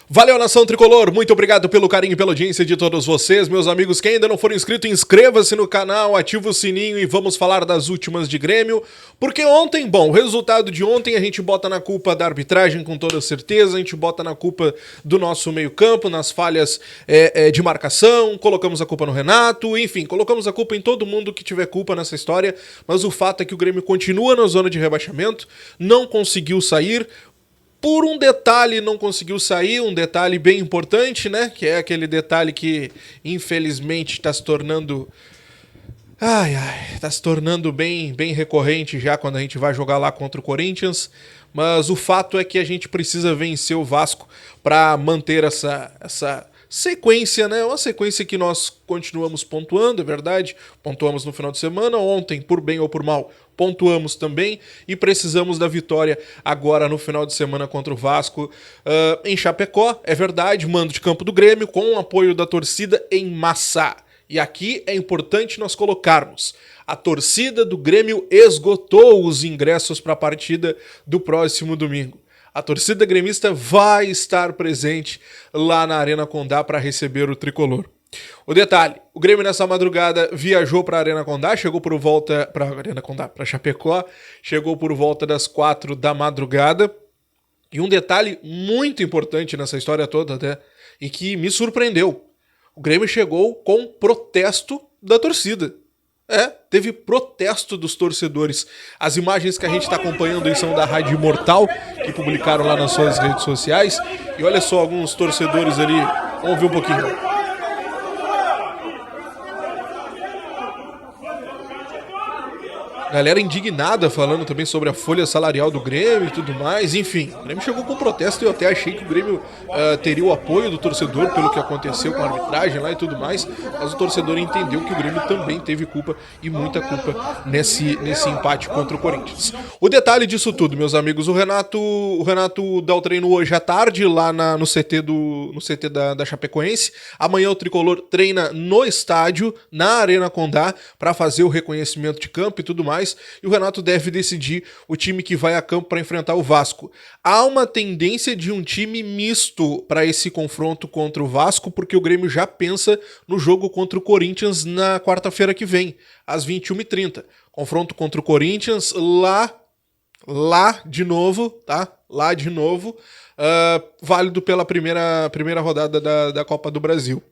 Valeu, nação tricolor, muito obrigado pelo carinho e pela audiência de todos vocês, meus amigos. Quem ainda não for inscrito, inscreva-se no canal, ativa o sininho e vamos falar das últimas de Grêmio. Porque ontem, o resultado de ontem a gente bota na culpa da arbitragem com toda certeza, a gente bota na culpa do nosso meio-campo, nas falhas de marcação, colocamos a culpa no Renato, enfim, colocamos a culpa em todo mundo que tiver culpa nessa história, mas o fato é que o Grêmio continua na zona de rebaixamento, não conseguiu sair. Por um detalhe não conseguiu sair, um detalhe bem importante, né? Que é aquele detalhe que, infelizmente, está se tornando... Tá se tornando bem recorrente já quando a gente vai jogar lá contra o Corinthians. Mas o fato é que a gente precisa vencer o Vasco para manter essa sequência, né? Uma sequência que nós continuamos pontuando, é verdade. Pontuamos no final de semana, ontem, por bem ou por mal, pontuamos também e precisamos da vitória agora no final de semana contra o Vasco em Chapecó, é verdade, mando de campo do Grêmio com o apoio da torcida em massa. E aqui é importante nós colocarmos, a torcida do Grêmio esgotou os ingressos para a partida do próximo domingo. A torcida gremista vai estar presente lá na Arena Condá para receber o tricolor. O detalhe, o Grêmio nessa madrugada viajou para a Arena Condá, chegou por volta para Chapecó, chegou por volta das 4 da madrugada. E um detalhe muito importante nessa história toda até, e que me surpreendeu, o Grêmio chegou com protesto da torcida. Teve protesto dos torcedores. As imagens que a gente está acompanhando aí são da Rádio Imortal, que publicaram lá nas suas redes sociais. E olha só alguns torcedores ali, vamos ver um pouquinho. Galera indignada falando também sobre a folha salarial do Grêmio e tudo mais, enfim. O Grêmio chegou com protesto e eu até achei que o Grêmio teria o apoio do torcedor pelo que aconteceu com a arbitragem lá e tudo mais, mas o torcedor entendeu que o Grêmio também teve culpa e muita culpa nesse empate contra o Corinthians. O detalhe disso tudo, meus amigos, o Renato dá o treino hoje à tarde lá no CT da Chapecoense. Amanhã o tricolor treina no estádio, na Arena Condá, para fazer o reconhecimento de campo e tudo mais. E o Renato deve decidir o time que vai a campo para enfrentar o Vasco. Há uma tendência de um time misto para esse confronto contra o Vasco, porque o Grêmio já pensa no jogo contra o Corinthians na quarta-feira que vem, às 21h30. Confronto contra o Corinthians lá de novo, tá? Lá de novo, válido pela primeira rodada da Copa do Brasil.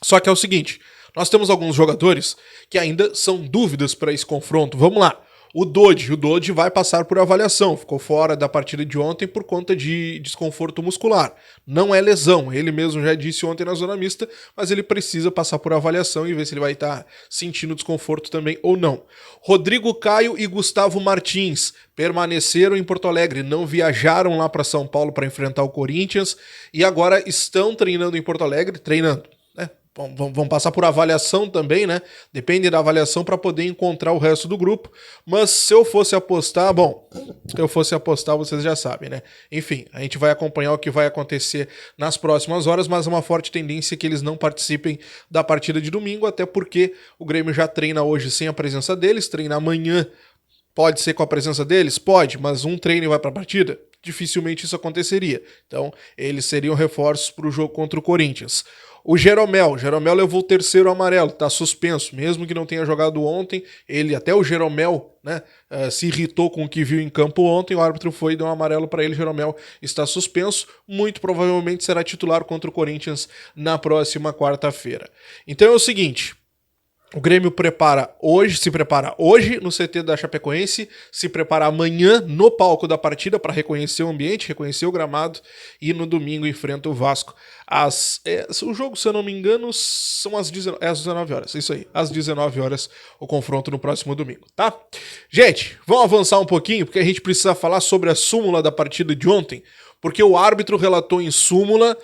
Só que é o seguinte, nós temos alguns jogadores que ainda são dúvidas para esse confronto. Vamos lá. O Dodi vai passar por avaliação. Ficou fora da partida de ontem por conta de desconforto muscular. Não é lesão. Ele mesmo já disse ontem na zona mista, mas ele precisa passar por avaliação e ver se ele vai estar sentindo desconforto também ou não. Rodrigo Caio e Gustavo Martins permaneceram em Porto Alegre, não viajaram lá para São Paulo para enfrentar o Corinthians e agora estão treinando em Porto Alegre, vão passar por avaliação também, né? Depende da avaliação para poder encontrar o resto do grupo. Mas se eu fosse apostar, vocês já sabem, né? Enfim, a gente vai acompanhar o que vai acontecer nas próximas horas, mas é uma forte tendência que eles não participem da partida de domingo, até porque o Grêmio já treina hoje sem a presença deles, treina amanhã. Pode ser com a presença deles? Pode, mas um treino e vai para a partida? Dificilmente isso aconteceria. Então, eles seriam reforços para o jogo contra o Corinthians. O Jeromel levou o terceiro amarelo, tá suspenso, mesmo que não tenha jogado ontem, até o Jeromel, né, se irritou com o que viu em campo ontem, o árbitro foi e deu um amarelo para ele, Jeromel está suspenso, muito provavelmente será titular contra o Corinthians na próxima quarta-feira. Então é o seguinte, o Grêmio se prepara hoje no CT da Chapecoense, se prepara amanhã no palco da partida para reconhecer o ambiente, reconhecer o gramado e no domingo enfrenta o Vasco. O jogo, se eu não me engano, são às 19 horas, isso aí, às 19 horas o confronto no próximo domingo, tá? Gente, vamos avançar um pouquinho porque a gente precisa falar sobre a súmula da partida de ontem, porque o árbitro relatou em súmula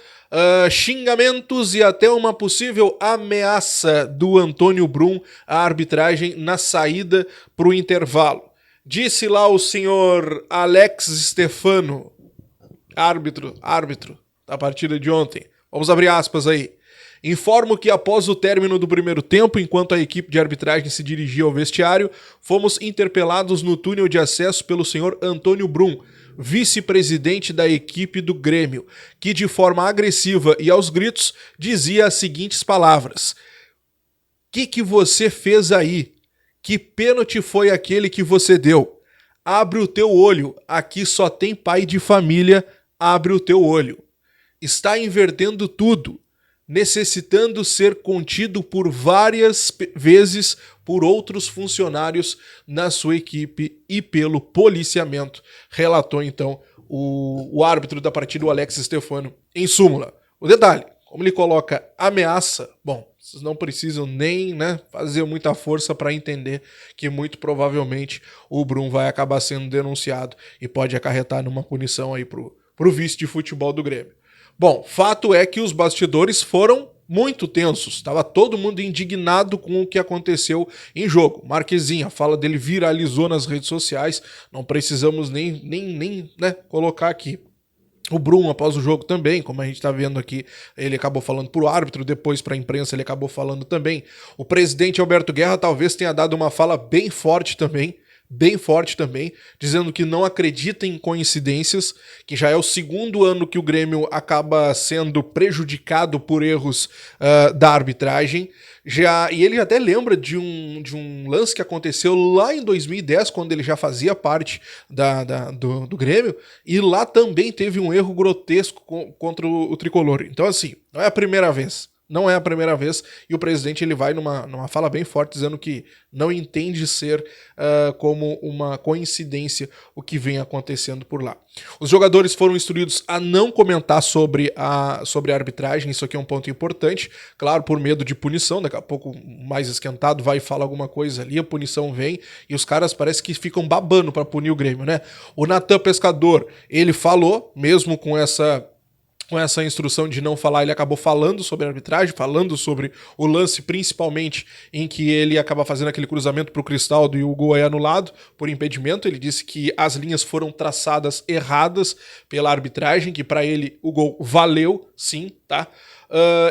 xingamentos e até uma possível ameaça do Antônio Brum à arbitragem na saída para o intervalo. Disse lá o senhor Alex Stefano, árbitro da partida de ontem. Vamos abrir aspas aí. Informo que após o término do primeiro tempo, enquanto a equipe de arbitragem se dirigia ao vestiário, fomos interpelados no túnel de acesso pelo senhor Antônio Brum, vice-presidente da equipe do Grêmio, que de forma agressiva e aos gritos dizia as seguintes palavras: que você fez aí? Que pênalti foi aquele que você deu? Abre o teu olho, aqui só tem pai de família, abre o teu olho. Está invertendo tudo, necessitando ser contido por várias vezes por outros funcionários na sua equipe e pelo policiamento, relatou então o árbitro da partida, o Alex Stefano, em súmula. O detalhe, como ele coloca ameaça, bom, vocês não precisam nem fazer muita força para entender que muito provavelmente o Brum vai acabar sendo denunciado e pode acarretar numa punição aí pro vice de futebol do Grêmio. Bom, fato é que os bastidores foram muito tensos, estava todo mundo indignado com o que aconteceu em jogo. Marquezinho, a fala dele viralizou nas redes sociais, não precisamos nem colocar aqui. O Brum, após o jogo também, como a gente está vendo aqui, ele acabou falando para o árbitro, depois para a imprensa ele acabou falando também. O presidente Alberto Guerra talvez tenha dado uma fala bem forte também, dizendo que não acredita em coincidências, que já é o segundo ano que o Grêmio acaba sendo prejudicado por erros da arbitragem. E ele até lembra de um lance que aconteceu lá em 2010, quando ele já fazia parte do Grêmio, e lá também teve um erro grotesco contra o Tricolor. Então assim, não é a primeira vez. Não é a primeira vez, e o presidente ele vai numa fala bem forte dizendo que não entende ser como uma coincidência o que vem acontecendo por lá. Os jogadores foram instruídos a não comentar sobre a arbitragem, isso aqui é um ponto importante, claro, por medo de punição, daqui a pouco mais esquentado vai falar alguma coisa ali, a punição vem, e os caras parece que ficam babando para punir o Grêmio, né? O Natan Pescador, ele falou, mesmo com essa instrução de não falar, ele acabou falando sobre a arbitragem, falando sobre o lance, principalmente em que ele acaba fazendo aquele cruzamento para o Cristaldo e o gol é anulado por impedimento. Ele disse que as linhas foram traçadas erradas pela arbitragem, que para ele o gol valeu, sim, tá?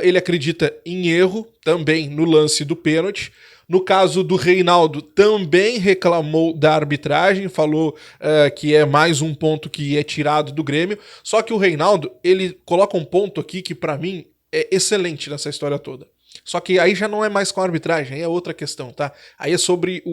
Ele acredita em erro também no lance do pênalti. No caso do Reinaldo, também reclamou da arbitragem, falou que é mais um ponto que é tirado do Grêmio. Só que o Reinaldo, ele coloca um ponto aqui que para mim é excelente nessa história toda. Só que aí já não é mais com a arbitragem, aí é outra questão, tá? Aí é sobre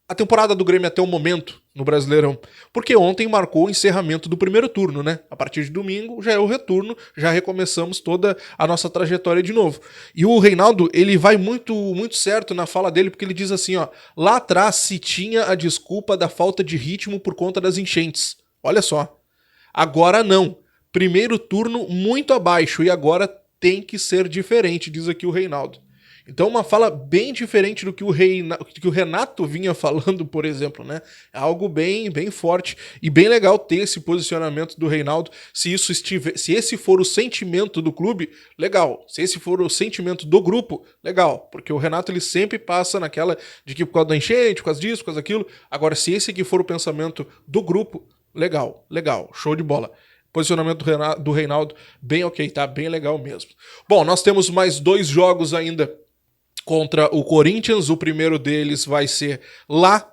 a temporada do Grêmio até o momento no Brasileirão, porque ontem marcou o encerramento do primeiro turno, né? A partir de domingo já é o retorno, já recomeçamos toda a nossa trajetória de novo. E o Reinaldo, ele vai muito certo na fala dele, porque ele diz assim, ó, lá atrás se tinha a desculpa da falta de ritmo por conta das enchentes. Olha só. Agora não. Primeiro turno muito abaixo e agora tem que ser diferente, diz aqui o Reinaldo. Então uma fala bem diferente do que o Renato vinha falando, por exemplo, né? É algo bem forte e bem legal ter esse posicionamento do Reinaldo. Se esse for o sentimento do clube, legal. Se esse for o sentimento do grupo, legal. Porque o Renato ele sempre passa naquela de que por causa da enchente, por causa disso, por causa daquilo. Agora, se esse aqui for o pensamento do grupo, legal, show de bola. Posicionamento do Reinaldo, bem ok, tá? Bem legal mesmo. Bom, nós temos mais 2 jogos ainda contra o Corinthians. O primeiro deles vai ser lá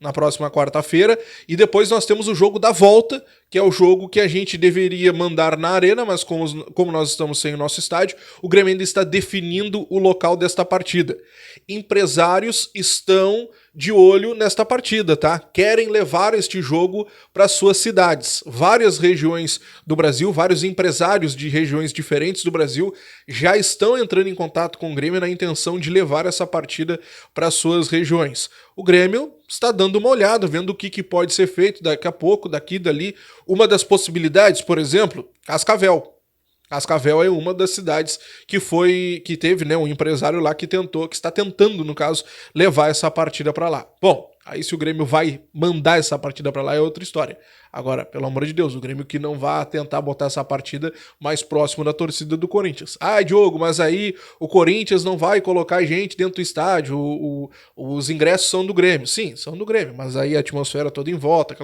na próxima quarta-feira, e depois nós temos o jogo da volta, que é o jogo que a gente deveria mandar na arena, mas como nós estamos sem o nosso estádio, o Grêmio ainda está definindo o local desta partida. Empresários estão de olho nesta partida, tá? Querem levar este jogo para suas cidades. Várias regiões do Brasil, vários empresários de regiões diferentes do Brasil já estão entrando em contato com o Grêmio na intenção de levar essa partida para suas regiões. O Grêmio está dando uma olhada, vendo o que pode ser feito daqui a pouco, daqui e dali. Uma das possibilidades, por exemplo, Cascavel. Cascavel é uma das cidades que teve, né, um empresário lá que está tentando, no caso, levar essa partida para lá. Bom, aí se o Grêmio vai mandar essa partida para lá é outra história. Agora, pelo amor de Deus, o Grêmio que não vá tentar botar essa partida mais próximo da torcida do Corinthians. Ah, Diogo, mas aí o Corinthians não vai colocar gente dentro do estádio, os ingressos são do Grêmio. Sim, são do Grêmio, mas aí a atmosfera toda em volta,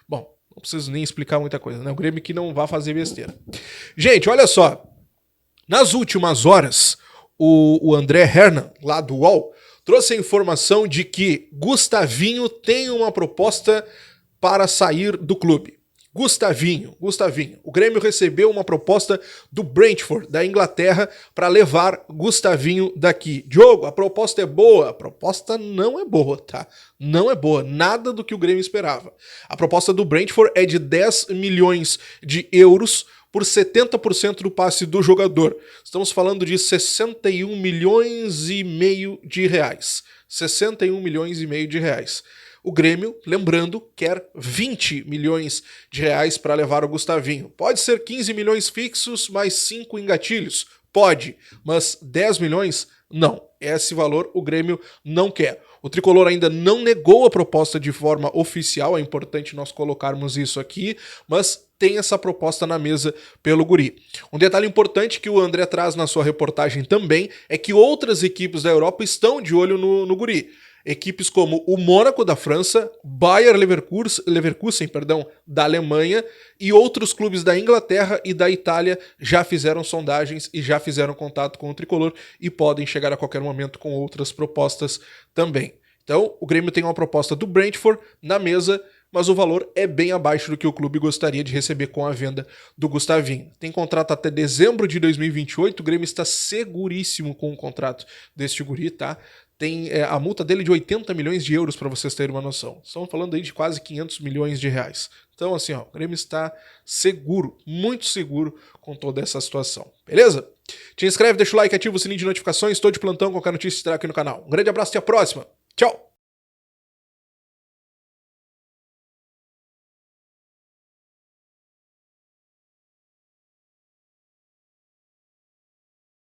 Bom, não preciso nem explicar muita coisa, né? O Grêmio que não vai fazer besteira. Gente, olha só. Nas últimas horas, o André Hernan, lá do UOL, trouxe a informação de que Gustavinho tem uma proposta para sair do clube. Gustavinho. O Grêmio recebeu uma proposta do Brentford, da Inglaterra, para levar Gustavinho daqui. Diogo, a proposta é boa? A proposta não é boa, tá? Não é boa, nada do que o Grêmio esperava. A proposta do Brentford é de 10 milhões de euros por 70% do passe do jogador. Estamos falando de 61 milhões e meio de reais. 61 milhões e meio de reais. O Grêmio, lembrando, quer 20 milhões de reais para levar o Gustavinho. Pode ser 15 milhões fixos, mais 5 em gatilhos? Pode, mas 10 milhões? Não. Esse valor o Grêmio não quer. O Tricolor ainda não negou a proposta de forma oficial, é importante nós colocarmos isso aqui, mas tem essa proposta na mesa pelo Guri. Um detalhe importante que o André traz na sua reportagem também é que outras equipes da Europa estão de olho no Guri. Equipes como o Mônaco da França, Bayer Leverkusen, da Alemanha e outros clubes da Inglaterra e da Itália já fizeram sondagens e já fizeram contato com o Tricolor e podem chegar a qualquer momento com outras propostas também. Então, o Grêmio tem uma proposta do Brentford na mesa, mas o valor é bem abaixo do que o clube gostaria de receber com a venda do Gustavinho. Tem contrato até dezembro de 2028, o Grêmio está seguríssimo com o contrato deste guri, tá? Tem a multa dele de 80 milhões de euros, para vocês terem uma noção. Estamos falando aí de quase 500 milhões de reais. Então, assim, ó, o Grêmio está seguro, muito seguro com toda essa situação. Beleza? Te inscreve, deixa o like, ativa o sininho de notificações. Estou de plantão, qualquer notícia estará aqui no canal. Um grande abraço e até a próxima. Tchau!